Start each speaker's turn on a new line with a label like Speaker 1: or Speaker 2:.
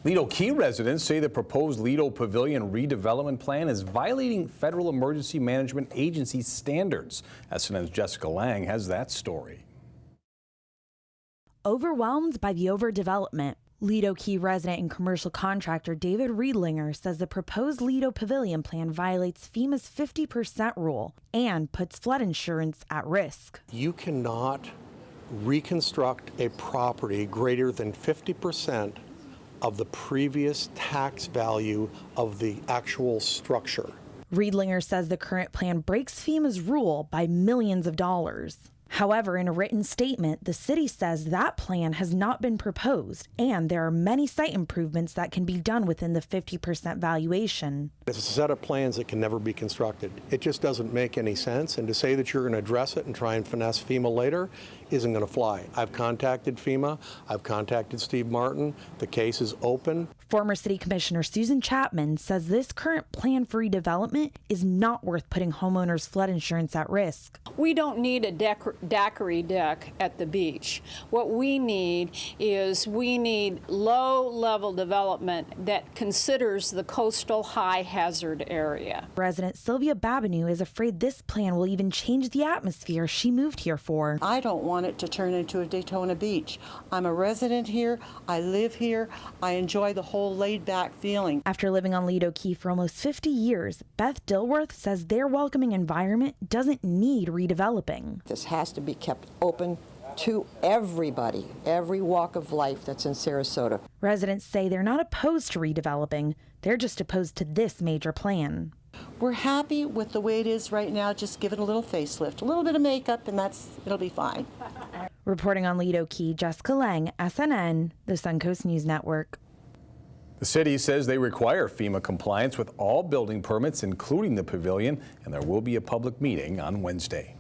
Speaker 1: Lido Key residents say the proposed Lido Pavilion redevelopment plan is violating Federal Emergency Management Agency standards. SNN's Jessica Lang has that story.
Speaker 2: Overwhelmed by the overdevelopment, Lido Key resident and commercial contractor David Riedlinger says the proposed Lido Pavilion plan violates FEMA's 50% rule and puts flood insurance at risk.
Speaker 3: You cannot reconstruct a property greater than 50% of the previous tax value of the actual structure.
Speaker 2: Riedlinger says the current plan breaks FEMA's rule by millions of dollars. However, in a written statement, the city says that plan has not been proposed, and there are many site improvements that can be done within the 50% valuation.
Speaker 3: It's a set of plans that can never be constructed. It just doesn't make any sense, and to say that you're going to address it and try and finesse FEMA later isn't going to fly. I've contacted FEMA. I've contacted Steve Martin. The case is open.
Speaker 2: Former City Commissioner Susan Chapman says this current plan for redevelopment is not worth putting homeowners' flood insurance at risk.
Speaker 4: We don't need a daiquiri deck at the beach. What we need is low-level development that considers the coastal high hazard area.
Speaker 2: Resident Sylvia Babineau is afraid this plan will even change the atmosphere she moved here for.
Speaker 5: I don't want it to turn into a Daytona Beach. I'm a resident here. I live here. I enjoy the whole laid-back feeling.
Speaker 2: After living on Lido Key for almost 50 years, Beth Dilworth says their welcoming environment doesn't need redeveloping.
Speaker 6: This has to be kept open to everybody, every walk of life that's in Sarasota.
Speaker 2: Residents say they're not opposed to redeveloping, they're just opposed to this major plan.
Speaker 5: We're happy with the way it is right now. Just give it a little facelift, a little bit of makeup, and it'll be fine.
Speaker 2: Reporting on Lido Key, Jessica Lang, SNN, the Suncoast News Network.
Speaker 1: The city says they require FEMA compliance with all building permits, including the pavilion, and there will be a public meeting on Wednesday.